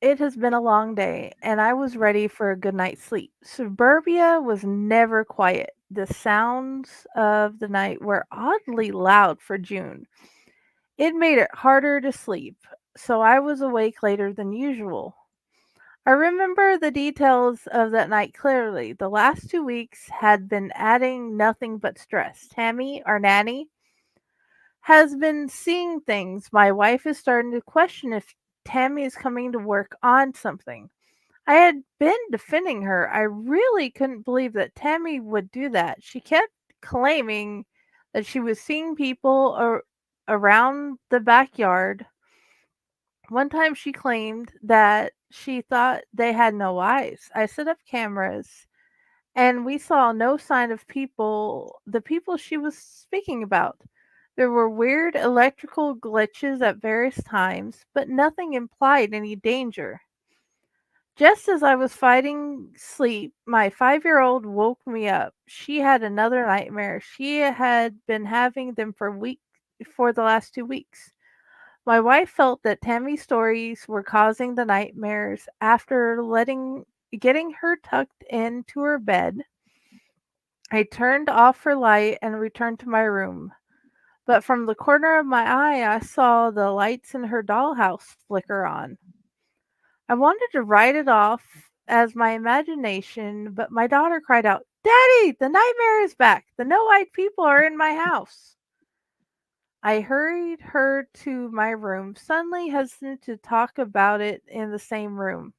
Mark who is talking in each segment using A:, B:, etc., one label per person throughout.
A: It has been a long day, and I was ready for a good night's sleep. Suburbia was never quiet. The sounds of the night were oddly loud for June. It made it harder to sleep, so I was awake later than usual. I remember the details of that night clearly. The last 2 weeks had been adding nothing but stress. Tammy, our nanny, has been seeing things. My wife is starting to question if Tammy is coming to work on something. I had been defending her. I really couldn't believe that Tammy would do that. She kept claiming that she was seeing people around the backyard. One time she claimed that she thought they had no eyes. I set up cameras and we saw no sign of the people she was speaking about. There were weird electrical glitches at various times, but nothing implied any danger. Just as I was fighting sleep, my 5-year-old woke me up. She had another nightmare. She had been having them for the last 2 weeks. My wife felt that Tammy's stories were causing the nightmares. After letting getting her tucked into her bed, I turned off her light and returned to my room. But from the corner of my eye, I saw the lights in her dollhouse flicker on. I wanted to write it off as my imagination, but my daughter cried out, "Daddy, the nightmare is back. The no-eyed people are in my house." I hurried her to my room, suddenly hesitant to talk about it in the same room.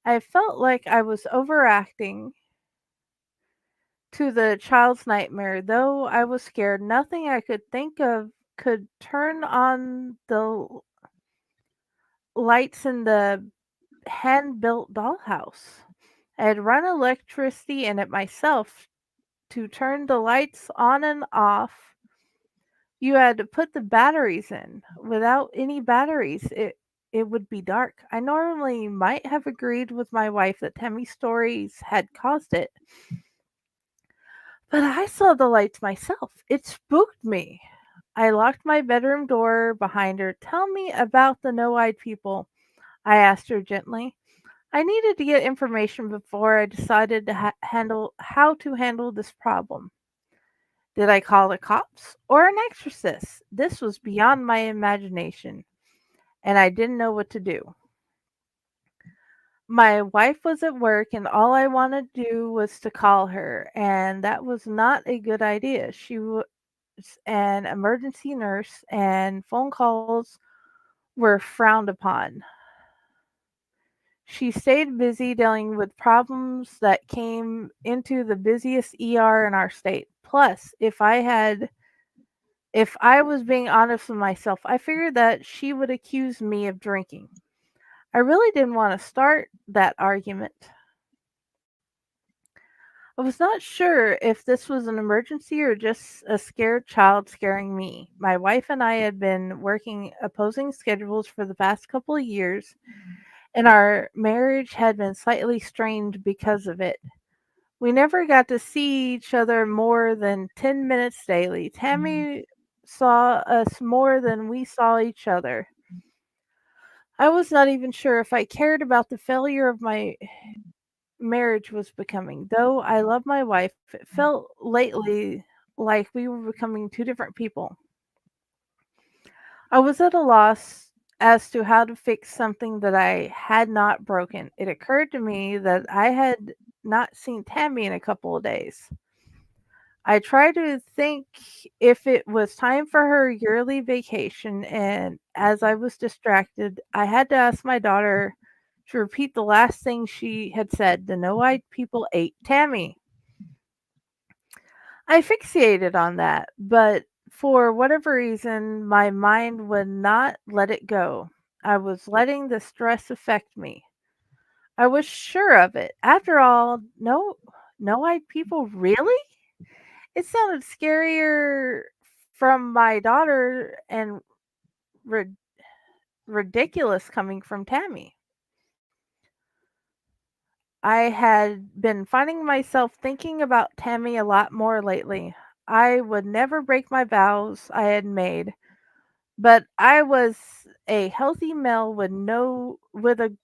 A: I felt like I was overacting to the child's nightmare. Though I was scared, nothing I could think of could turn on the lights in the hand built dollhouse. I had run electricity in it myself. To turn the lights on and off, you had to put the batteries in. Without any batteries, it would be dark. I normally might have agreed with my wife that Tammy's stories had caused it, but I saw the lights myself. It spooked me. I locked my bedroom door behind her. "Tell me about the no-eyed people," I asked her gently. I needed to get information before I decided to handle how to handle this problem. Did I call the cops or an exorcist? This was beyond my imagination, and I didn't know what to do. My wife was at work, and all I wanted to do was to call her, and that was not a good idea. She was an emergency nurse, and phone calls were frowned upon. She stayed busy dealing with problems that came into the busiest ER in our state. Plus, if I was being honest with myself, I figured that she would accuse me of drinking. I really didn't want to start that argument. I was not sure if this was an emergency or just a scared child scaring me. My wife and I had been working opposing schedules for the past couple of years, and our marriage had been slightly strained because of it. We never got to see each other more than 10 minutes daily. Tammy saw us more than we saw each other. I was not even sure if I cared about the failure of my marriage was becoming. Though I love my wife, it felt lately like we were becoming two different people. I was at a loss as to how to fix something that I had not broken. It occurred to me that I had not seen Tammy in a couple of days. I tried to think if it was time for her yearly vacation, and as I was distracted, I had to ask my daughter to repeat the last thing she had said. The no eyed people ate Tammy. I fixated on that, but for whatever reason, my mind would not let it go. I was letting the stress affect me. I was sure of it. After all, no eyed people, really? It sounded scarier from my daughter and rid- ridiculous coming from Tammy. I had been finding myself thinking about Tammy a lot more lately. I would never break my vows I had made, but I was a healthy male with no with a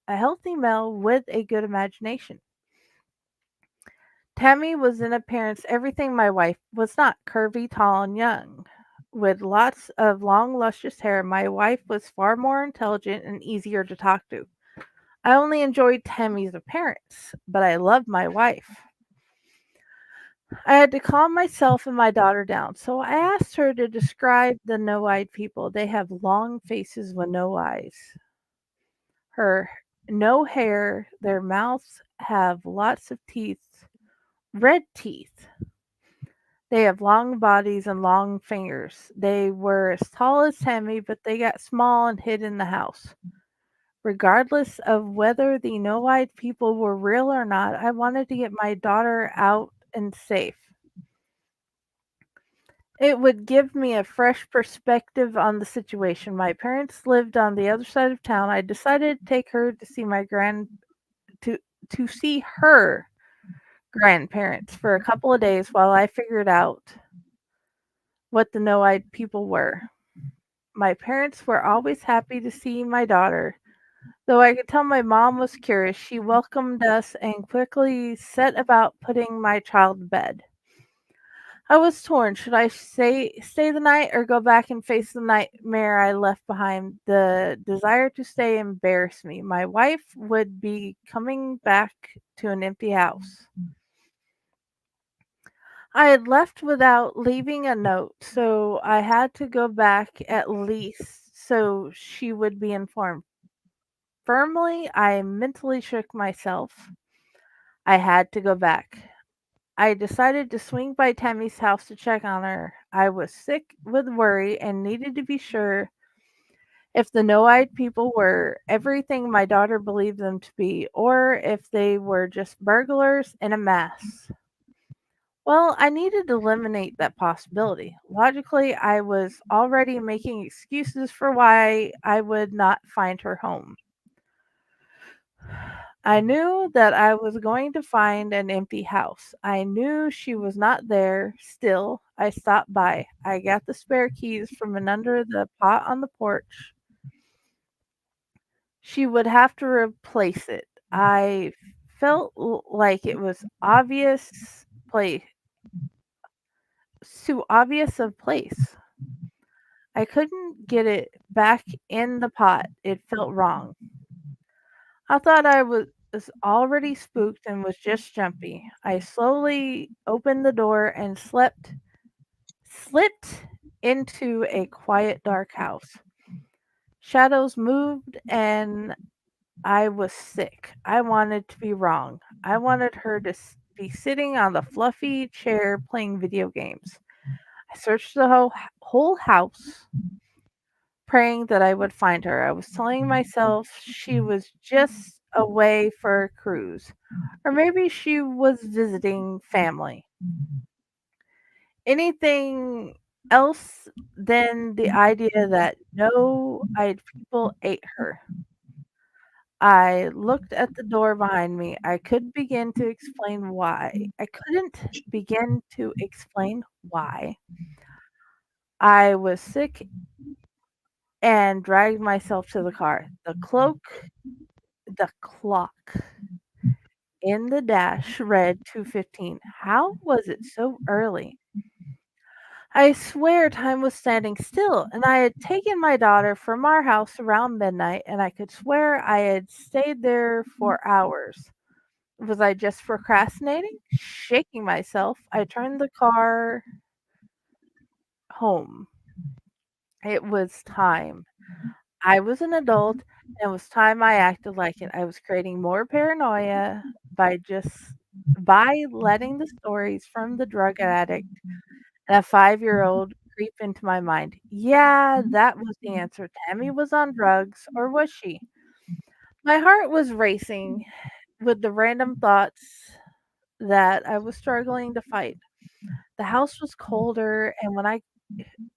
A: a healthy male with a good imagination. Tammy was in appearance everything my wife was not, curvy, tall, and young. With lots of long, luscious hair, my wife was far more intelligent and easier to talk to. I only enjoyed Tammy's appearance, but I loved my wife. I had to calm myself and my daughter down, so I asked her to describe the no eyed people. They have long faces with no eyes. Her no hair, their mouths have lots of teeth, red teeth. They have long bodies and long fingers. They were as tall as Tammy, but they got small and hid in the house. Regardless of whether the no eyed people were real or not, I wanted to get my daughter out and safe. It would give me a fresh perspective on the situation. My parents lived on the other side of town. I decided to take her to see to to see her grandparents for a couple of days while I figured out what the no-eyed people were. My parents were always happy to see my daughter. Though I could tell my mom was curious, she welcomed us and quickly set about putting my child to bed. I was torn. Should I stay the night or go back and face the nightmare I left behind? The desire to stay embarrassed me. My wife would be coming back to an empty house. I had left without leaving a note, so I had to go back at least so she would be informed. Firmly, I mentally shook myself. I had to go back. I decided to swing by Tammy's house to check on her. I was sick with worry and needed to be sure if the no eyed people were everything my daughter believed them to be, or if they were just burglars in a mask. Well, I needed to eliminate that possibility. Logically, I was already making excuses for why I would not find her home. I knew that I was going to find an empty house. I knew she was not there. Still, I stopped by. I got the spare keys from under the pot on the porch. She would have to replace it. I felt like it was place too obvious of place. I couldn't get it back in the pot. It felt wrong. I thought I was already spooked and was just jumpy. I slowly opened the door and slipped into a quiet, dark house. Shadows moved and I was sick. I wanted to be wrong. I wanted her to be sitting on the fluffy chair playing video games. I searched the whole house, praying that I would find her. I was telling myself she was just away for a cruise, or maybe she was visiting family. Anything else than the idea that no eyed people ate her. I looked at the door behind me. I could begin to explain why. I couldn't begin to explain why. I was sick and dragged myself to the car. The clock in the dash read 2:15. How was it so early? I swear time was standing still, and I had taken my daughter from our house around midnight, and I could swear I had stayed there for hours. Was I just procrastinating? Shaking myself, I turned the car home. It was time. I was an adult, and it was time I acted like it. I was creating more paranoia by letting the stories from the drug addict and a 5-year-old creep into my mind. Yeah, that was the answer. Tammy was on drugs, or was she? My heart was racing with the random thoughts that I was struggling to fight. The house was colder, and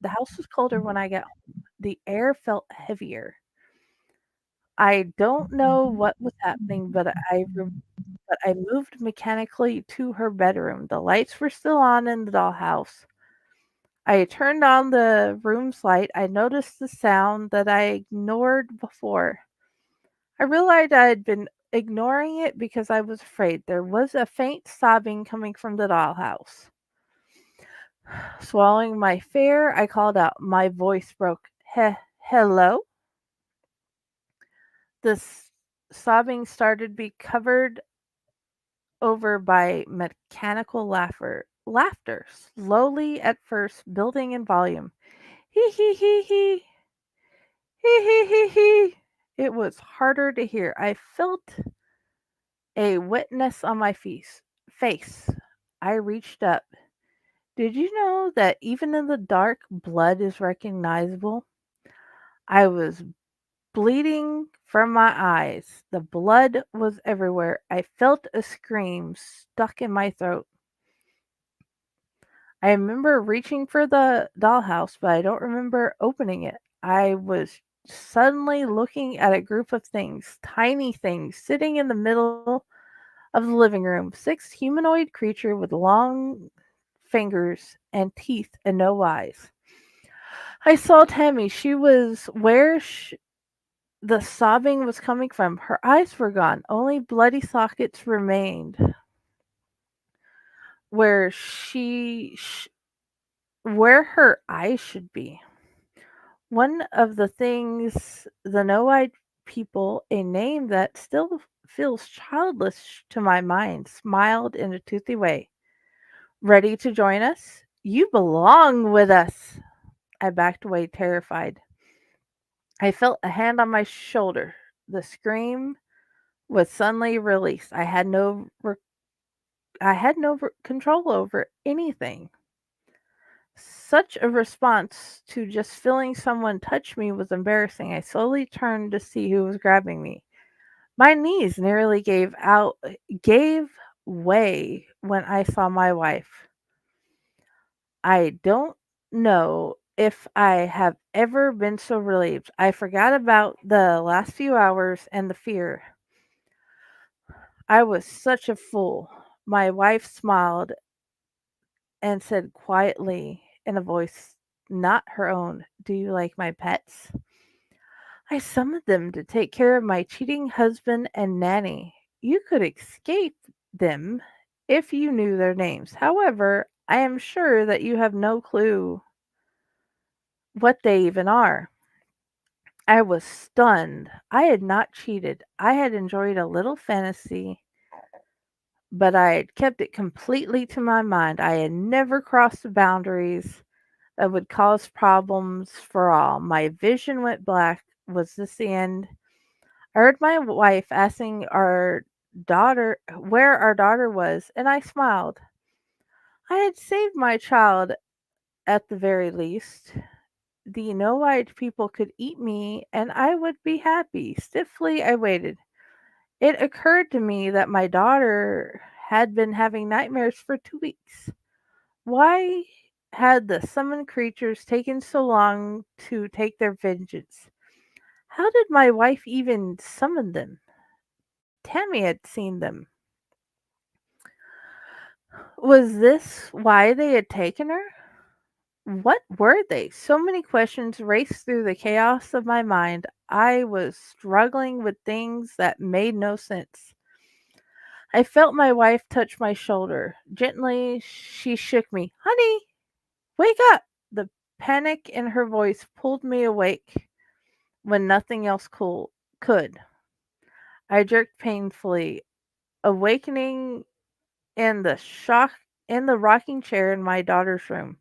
A: the house was colder when I got home. The air felt heavier. I don't know what was happening, but I moved mechanically to her bedroom. The lights were still on in the dollhouse. I turned on the room's light. I noticed the sound that I ignored before. I realized I had been ignoring it because I was afraid. There was a faint sobbing coming from the dollhouse. Swallowing my fear, I called out. My voice broke. Hello? The sobbing started to be covered over by mechanical laughter, slowly at first building in volume. Hee hee hee hee, hee hee hee hee. It was harder to hear. I felt a wetness on my face. I reached up. Did you know that even in the dark, blood is recognizable? I was bleeding from my eyes. The blood was everywhere. I felt a scream stuck in my throat. I remember reaching for the dollhouse, but I don't remember opening it. I was suddenly looking at a group of things, tiny things, sitting in the middle of the living room. Six humanoid creatures with long fingers and teeth and no eyes. I saw Tammy. She was where the sobbing was coming from. Her eyes were gone. Only bloody sockets remained where where her eyes should be. One of the things the no-eyed people, a name that still feels childish to my mind, smiled in a toothy way. Ready to join us? You belong with us. I backed away, terrified. I felt a hand on my shoulder. The scream was suddenly released. I had no control over anything. Such a response to just feeling someone touch me was embarrassing. I slowly turned to see who was grabbing me. My knees nearly gave way when I saw my wife. I don't know if I have ever been so relieved. I forgot about the last few hours and the fear. I was such a fool. My wife smiled and said quietly in a voice not her own, "Do you like my pets?" I summoned them to take care of my cheating husband and nanny. You could escape them if you knew their names. However, I am sure that you have no clue what they even are. I was stunned. I had not cheated. I had enjoyed a little fantasy, but I had kept it completely to my mind. I had never crossed the boundaries that would cause problems for all. My vision went black. Was this the end? I heard my wife asking our daughter where our daughter was, and I smiled. I had saved my child at the very least. The no-eyed people could eat me, and I would be happy. Stiffly, I waited. It occurred to me that my daughter had been having nightmares for 2 weeks. Why had the summoned creatures taken so long to take their vengeance? How did my wife even summon them? Tammy had seen them. Was this why they had taken her? What were they? So many questions raced through the chaos of my mind. I was struggling with things that made no sense. I felt my wife touch my shoulder. Gently, she shook me. Honey, wake up! The panic in her voice pulled me awake when nothing else could. I jerked painfully, awakening in the rocking chair in my daughter's room.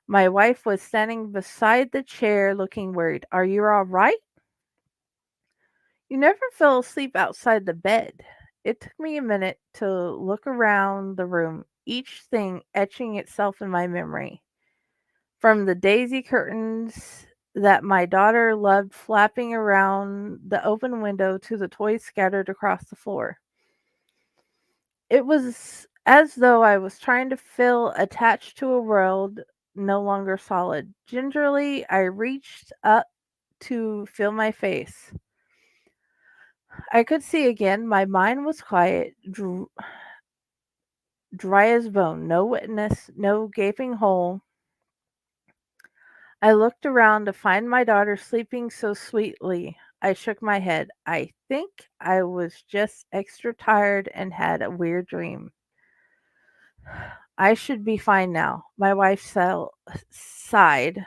A: My wife was standing beside the chair looking worried. Are you all right? You never fell asleep outside the bed. It took me a minute to look around the room, each thing etching itself in my memory. From the daisy curtains that my daughter loved flapping around the open window to the toys scattered across the floor. It was as though I was trying to feel attached to a world no longer solid. Gingerly, I reached up to feel my face. I could see again. My mind was quiet, dry as bone. No witness, no gaping hole. I looked around to find my daughter sleeping so sweetly. I shook my head. I think I was just extra tired and had a weird dream. I should be fine now. My wife sighed.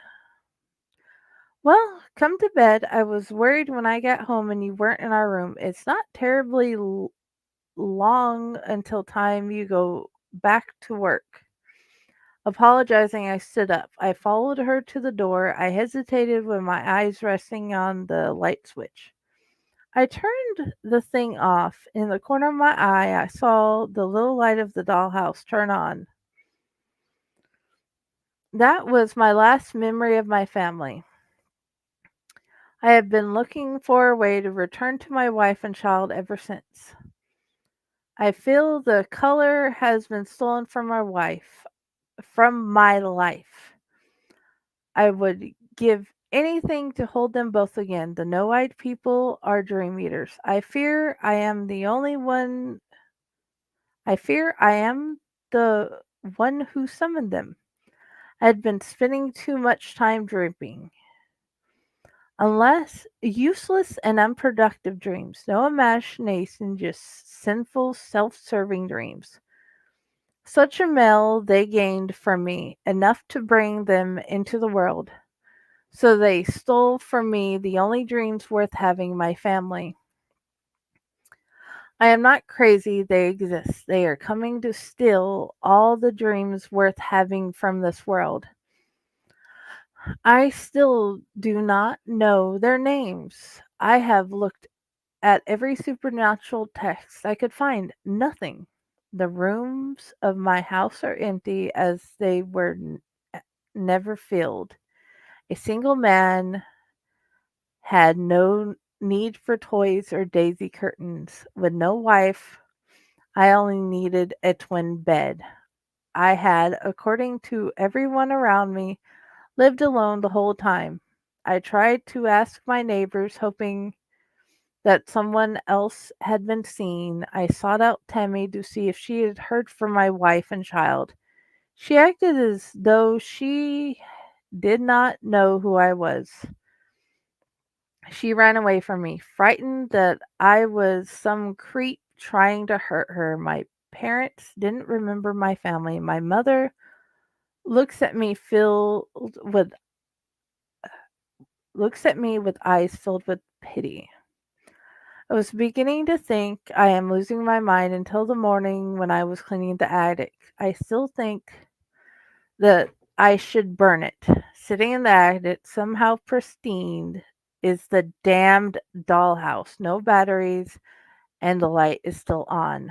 A: Well, come to bed. I was worried when I got home and you weren't in our room. It's not terribly long until time you go back to work. Apologizing, I stood up. I followed her to the door. I hesitated with my eyes resting on the light switch. I turned the thing off. In the corner of my eye, I saw the little light of the dollhouse turn on. That was my last memory of my family. I have been looking for a way to return to my wife and child ever since. I feel the color has been stolen from my life. I would give anything to hold them both again. The no-eyed people are dream eaters. I fear I am the one who summoned them. I had been spending too much time dreaming. Unless useless and unproductive dreams, no imagination, just sinful, self-serving dreams. Such a meal they gained from me, enough to bring them into the world. So they stole from me the only dreams worth having, my family. I am not crazy, they exist. They are coming to steal all the dreams worth having from this world. I still do not know their names. I have looked at every supernatural text I could find. Nothing. The rooms of my house are empty as they were never filled. A single man had no need for toys or daisy curtains. With no wife, I only needed a twin bed. I had, according to everyone around me, lived alone the whole time. I tried to ask my neighbors, hoping that someone else had been seen. I sought out Tammy to see if she had heard from my wife and child. She acted as though she did not know who I was. She ran away from me, frightened that I was some creep trying to hurt her. My parents didn't remember my family. My mother looks at me filled with looks at me with eyes filled with pity. I was beginning to think I am losing my mind until the morning when I was cleaning the attic. I still think that I should burn it. Sitting in the attic, somehow pristine, is the damned dollhouse. No batteries, and the light is still on.